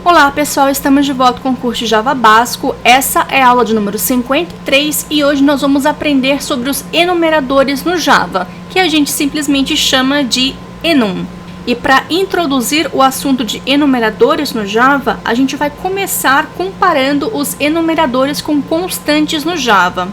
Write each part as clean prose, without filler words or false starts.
Olá pessoal, estamos de volta com o curso de Java Básico. Essa é a aula de número 53 e hoje nós vamos aprender sobre os enumeradores no Java, que a gente simplesmente chama de enum. E para introduzir o assunto de enumeradores no Java, a gente vai começar comparando os enumeradores com constantes no Java.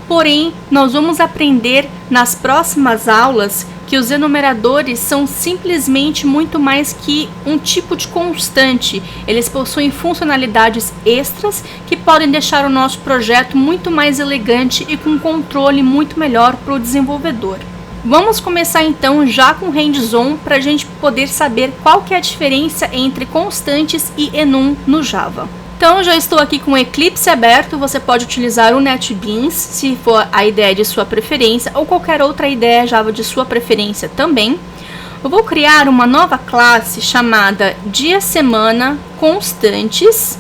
Porém, nós vamos aprender nas próximas aulas que os enumeradores são simplesmente muito mais que um tipo de constante. Eles possuem funcionalidades extras que podem deixar o nosso projeto muito mais elegante e com controle muito melhor para o desenvolvedor. Vamos começar então já com hands-on para a gente poder saber qual que é a diferença entre constantes e enum no Java. Então, já estou aqui com o Eclipse aberto, você pode utilizar o NetBeans, se for a ideia de sua preferência, ou qualquer outra ideia Java de sua preferência também. Eu vou criar uma nova classe chamada dia-semana constantes,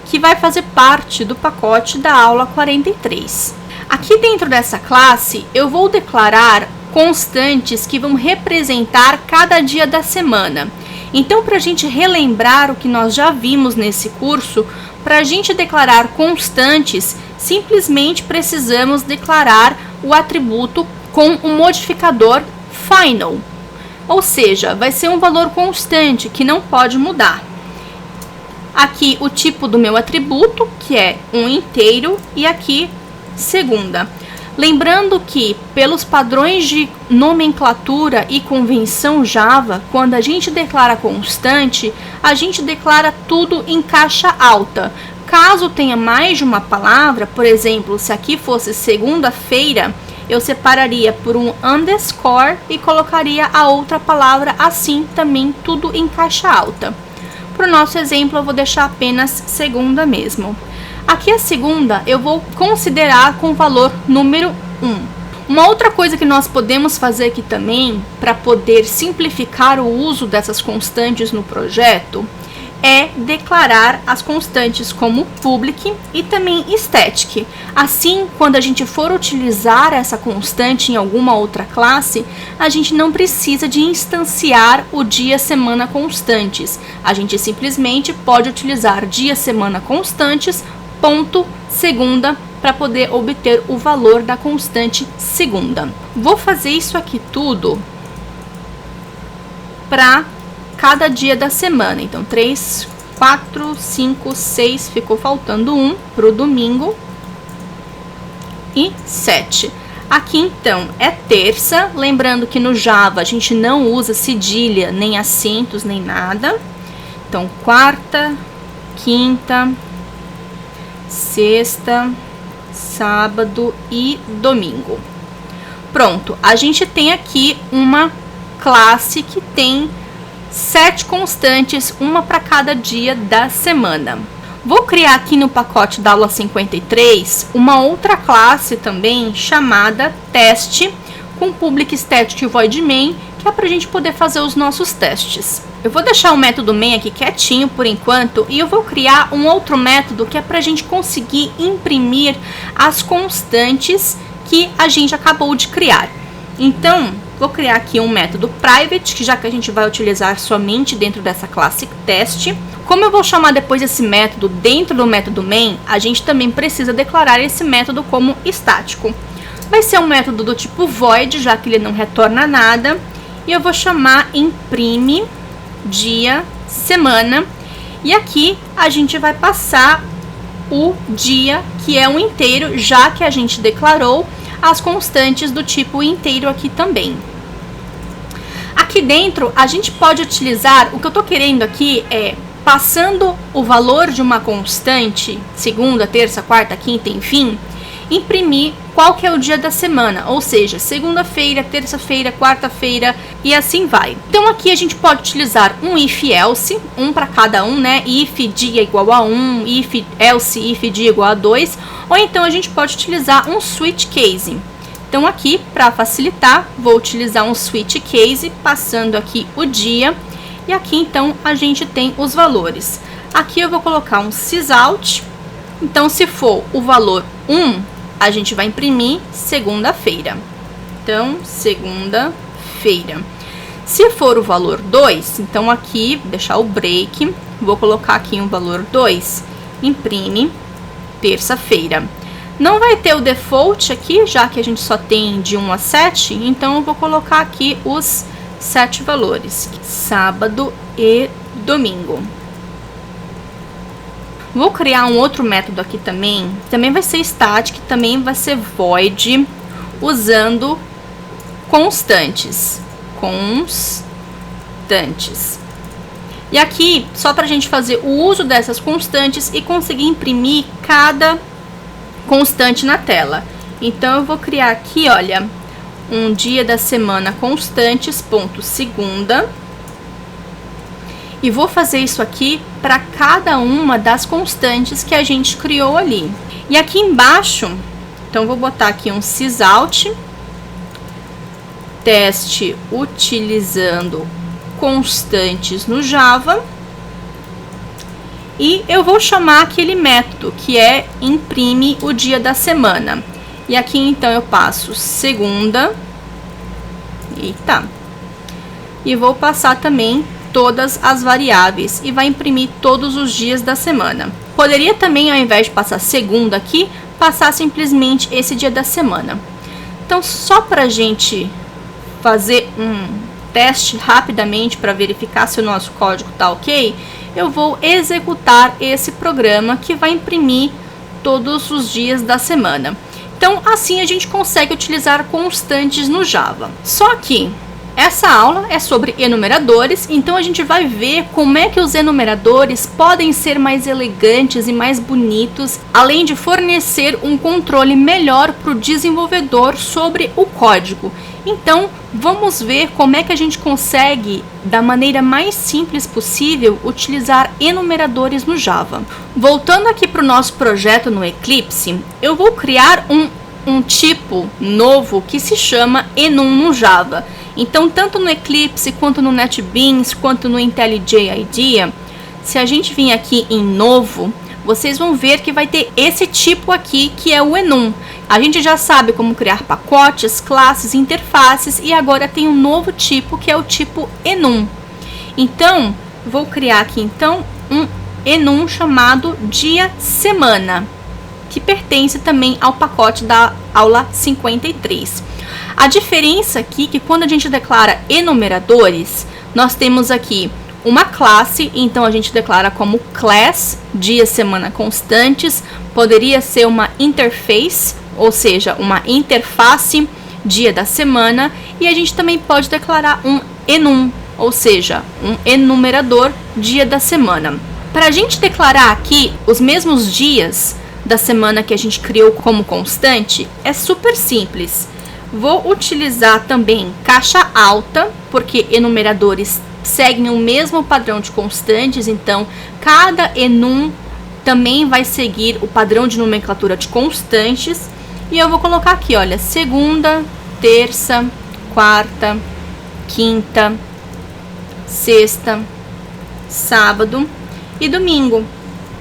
que vai fazer parte do pacote da aula 43. Aqui dentro dessa classe, eu vou declarar constantes que vão representar cada dia da semana. Então, para a gente relembrar o que nós já vimos nesse curso, para a gente declarar constantes, simplesmente precisamos declarar o atributo com o modificador final. Ou seja, vai ser um valor constante que não pode mudar. Aqui o tipo do meu atributo, que é um inteiro, e aqui segunda. Lembrando que, pelos padrões de nomenclatura e convenção Java, quando a gente declara constante, a gente declara tudo em caixa alta. Caso tenha mais de uma palavra, por exemplo, se aqui fosse segunda-feira, eu separaria por um underscore e colocaria a outra palavra assim também, tudo em caixa alta. Para o nosso exemplo, eu vou deixar apenas segunda mesmo. Aqui a segunda eu vou considerar com o valor número 1. Uma outra coisa que nós podemos fazer aqui também, para poder simplificar o uso dessas constantes no projeto, é declarar as constantes como public e também static. Assim, quando a gente for utilizar essa constante em alguma outra classe, a gente não precisa de instanciar o dia, semana constantes. A gente simplesmente pode utilizar dia, semana constantes, ponto segunda, para poder obter o valor da constante segunda. Vou fazer isso aqui tudo para cada dia da semana. Então, 3, 4, 5, 6, ficou faltando 1 para o domingo e 7. Aqui, então, é terça. Lembrando que no Java a gente não usa cedilha, nem acentos, nem nada. Então, quarta, quinta, sexta, sábado e domingo. Pronto, a gente tem aqui uma classe que tem 7 constantes, uma para cada dia da semana. Vou criar aqui no pacote da aula 53 uma outra classe também chamada teste, com public static void main, que é para a gente poder fazer os nossos testes. Eu vou deixar o método main aqui quietinho por enquanto e eu vou criar um outro método que é para a gente conseguir imprimir as constantes que a gente acabou de criar. Então, vou criar aqui um método private, que já que a gente vai utilizar somente dentro dessa classe teste. Como eu vou chamar depois esse método dentro do método main, a gente também precisa declarar esse método como estático. Vai ser um método do tipo void, já que ele não retorna nada. E eu vou chamar imprime dia, semana. E aqui a gente vai passar o dia, que é um inteiro, já que a gente declarou as constantes do tipo inteiro aqui também. Aqui dentro a gente pode utilizar, o que eu estou querendo aqui é, passando o valor de uma constante, segunda, terça, quarta, quinta, enfim, imprimir qual que é o dia da semana, ou seja, segunda-feira, terça-feira, quarta-feira e assim vai. Então aqui a gente pode utilizar um if else, um para cada um, né? If dia igual a 1, if else, if dia igual a 2, ou então a gente pode utilizar um switch case. Então aqui, para facilitar, vou utilizar um switch case, passando aqui o dia, e aqui então a gente tem os valores. Aqui eu vou colocar um sysout, então se for o valor 1, a gente vai imprimir segunda-feira. Então, segunda-feira. Se for o valor 2, então aqui, deixar o break, vou colocar aqui um valor 2, imprime, terça-feira. Não vai ter o default aqui, já que a gente só tem de 1 a 7, então eu vou colocar aqui os 7 valores, sábado e domingo. Vou criar um outro método aqui também vai ser static, também vai ser void, usando constantes. E aqui, só para a gente fazer o uso dessas constantes e conseguir imprimir cada constante na tela. Então, eu vou criar aqui, olha, um dia da semana constantes, ponto segunda. E vou fazer isso aqui para cada uma das constantes que a gente criou ali. E aqui embaixo, então vou botar aqui um sysout, teste utilizando constantes no Java. E eu vou chamar aquele método que é imprime o dia da semana. E aqui então eu passo segunda. E vou passar também todas as variáveis e vai imprimir todos os dias da semana. Poderia também, ao invés de passar segunda aqui, passar simplesmente esse dia da semana. Então, só para a gente fazer um teste rapidamente para verificar se o nosso código está ok, eu vou executar esse programa que vai imprimir todos os dias da semana. Então, assim a gente consegue utilizar constantes no Java. Só que essa aula é sobre enumeradores, então a gente vai ver como é que os enumeradores podem ser mais elegantes e mais bonitos, além de fornecer um controle melhor para o desenvolvedor sobre o código. Então, vamos ver como é que a gente consegue, da maneira mais simples possível, utilizar enumeradores no Java. Voltando aqui para o nosso projeto no Eclipse, eu vou criar um tipo novo que se chama enum no Java. Então, tanto no Eclipse, quanto no NetBeans, quanto no IntelliJ IDEA, se a gente vir aqui em novo, vocês vão ver que vai ter esse tipo aqui, que é o enum. A gente já sabe como criar pacotes, classes, interfaces, e agora tem um novo tipo, que é o tipo enum. Então, vou criar aqui então um enum chamado dia-semana, que pertence também ao pacote da aula 53. A diferença aqui é que quando a gente declara enumeradores, nós temos aqui uma classe, então a gente declara como class, dia, semana constantes, poderia ser uma interface, ou seja, uma interface, dia da semana, e a gente também pode declarar um enum, ou seja, um enumerador, dia da semana. Para a gente declarar aqui os mesmos dias da semana que a gente criou como constante, é super simples. Vou utilizar também caixa alta, porque enumeradores seguem o mesmo padrão de constantes, então cada enum também vai seguir o padrão de nomenclatura de constantes. E eu vou colocar aqui, olha, segunda, terça, quarta, quinta, sexta, sábado e domingo.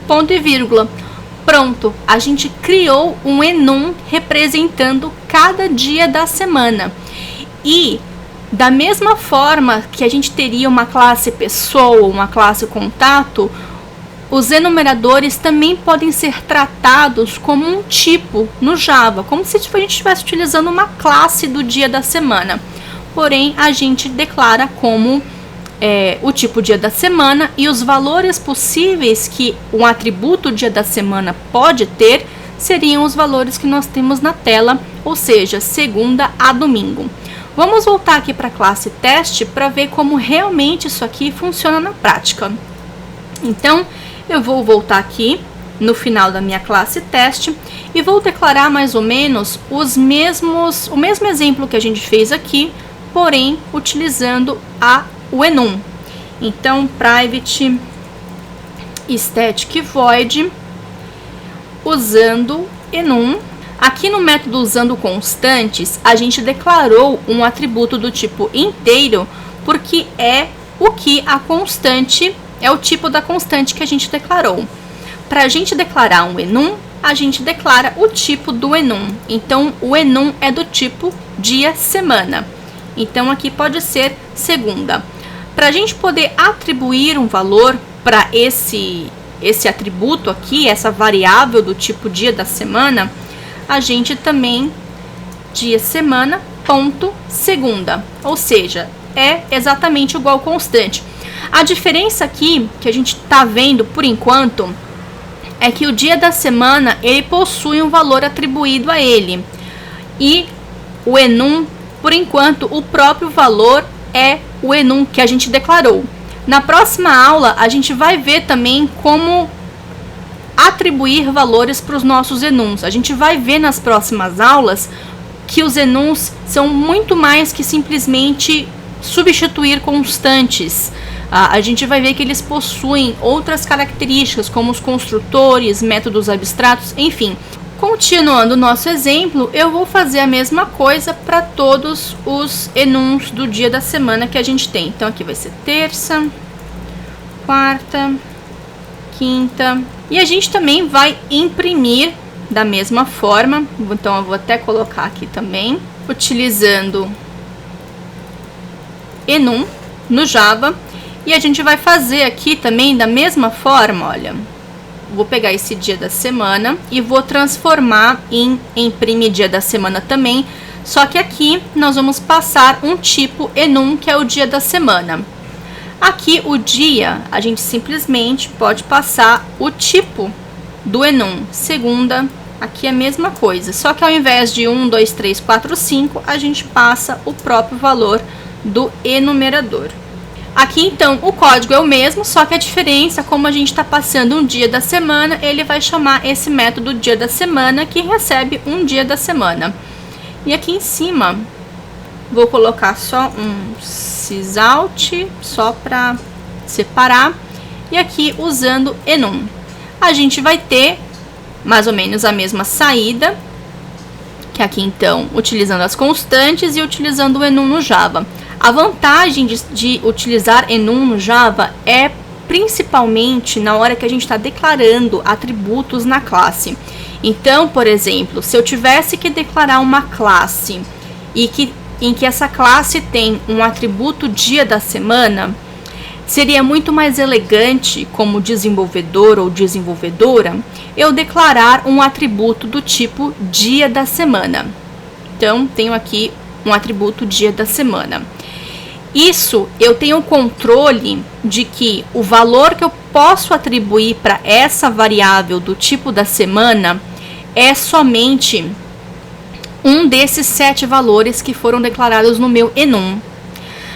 Ponto e vírgula. Pronto, a gente criou um enum representando cada dia da semana. E da mesma forma que a gente teria uma classe pessoa, uma classe contato, os enumeradores também podem ser tratados como um tipo no Java, como se a gente estivesse utilizando uma classe do dia da semana. Porém, a gente declara como o tipo dia da semana, e os valores possíveis que um atributo dia da semana pode ter seriam os valores que nós temos na tela, ou seja, segunda a domingo. Vamos voltar aqui para a classe teste para ver como realmente isso aqui funciona na prática. Então, eu vou voltar aqui no final da minha classe teste e vou declarar mais ou menos o mesmo exemplo que a gente fez aqui, porém utilizando o enum. Então, private static void usando enum. Aqui no método usando constantes, a gente declarou um atributo do tipo inteiro, porque é o que a constante, é o tipo da constante que a gente declarou. Para a gente declarar um enum, a gente declara o tipo do enum. Então, o enum é do tipo dia-semana. Então aqui pode ser segunda. Para a gente poder atribuir um valor para esse atributo aqui, essa variável do tipo dia da semana, a gente também dia, semana, ponto, segunda. Ou seja, é exatamente igual constante. A diferença aqui que a gente está vendo por enquanto é que o dia da semana ele possui um valor atribuído a ele. E o enum, por enquanto, o próprio valor é o enum que a gente declarou. Na próxima aula, a gente vai ver também como atribuir valores para os nossos enuns. A gente vai ver nas próximas aulas que os enuns são muito mais que simplesmente substituir constantes. A gente vai ver que eles possuem outras características, como os construtores, métodos abstratos, enfim. Continuando o nosso exemplo, eu vou fazer a mesma coisa para todos os enuns do dia da semana que a gente tem. Então aqui vai ser terça, quarta, quinta. E a gente também vai imprimir da mesma forma. Então eu vou até colocar aqui também, utilizando enum no Java. E a gente vai fazer aqui também da mesma forma, olha. Vou pegar esse dia da semana e vou transformar em imprime dia da semana também. Só que aqui nós vamos passar um tipo enum, que é o dia da semana. Aqui o dia, a gente simplesmente pode passar o tipo do enum. Segunda, aqui é a mesma coisa. Só que ao invés de 1, 2, 3, 4, 5, a gente passa o próprio valor do enumerador. Aqui, então, o código é o mesmo, só que a diferença, como a gente está passando um dia da semana, ele vai chamar esse método dia da semana, que recebe um dia da semana. E aqui em cima, vou colocar só um sysout, só para separar. E aqui, usando enum, a gente vai ter mais ou menos a mesma saída, que aqui, então, utilizando as constantes e utilizando o enum no Java. A vantagem de utilizar enum no Java é principalmente na hora que a gente está declarando atributos na classe. Então, por exemplo, se eu tivesse que declarar uma classe em que essa classe tem um atributo dia da semana, seria muito mais elegante, como desenvolvedor ou desenvolvedora, eu declarar um atributo do tipo dia da semana. Então, tenho aqui um atributo dia da semana. Isso, eu tenho controle de que o valor que eu posso atribuir para essa variável do tipo da semana é somente um desses 7 valores que foram declarados no meu enum.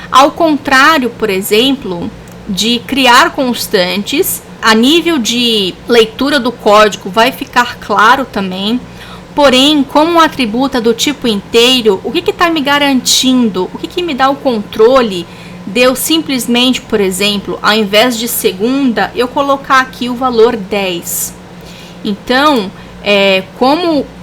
Ao contrário, por exemplo, de criar constantes, a nível de leitura do código vai ficar claro também. Porém, como um atributo é do tipo inteiro, o que está me garantindo? O que me dá o controle de eu simplesmente, por exemplo, ao invés de segunda, eu colocar aqui o valor 10? Então,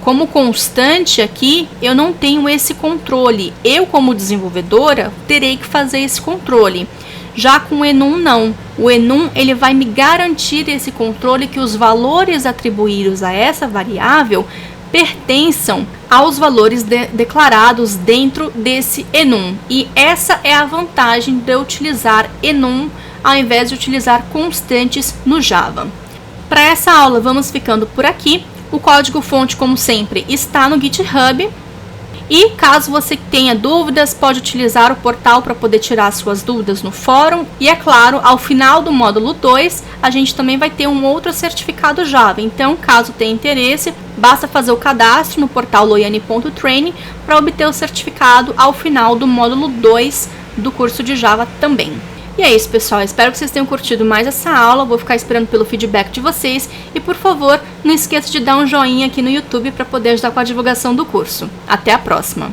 como constante aqui, eu não tenho esse controle. Eu, como desenvolvedora, terei que fazer esse controle. Já com o enum, não. O enum ele vai me garantir esse controle que os valores atribuídos a essa variável pertençam aos valores declarados dentro desse enum. E essa é a vantagem de eu utilizar enum ao invés de utilizar constantes no Java. Para essa aula vamos ficando por aqui. O código-fonte, como sempre, está no GitHub. E caso você tenha dúvidas, pode utilizar o portal para poder tirar suas dúvidas no fórum. E é claro, ao final do módulo 2, a gente também vai ter um outro certificado Java. Então, caso tenha interesse, basta fazer o cadastro no portal loiane.training para obter o certificado ao final do módulo 2 do curso de Java também. E é isso, pessoal. Espero que vocês tenham curtido mais essa aula. Vou ficar esperando pelo feedback de vocês. E, por favor, não esqueça de dar um joinha aqui no YouTube para poder ajudar com a divulgação do curso. Até a próxima!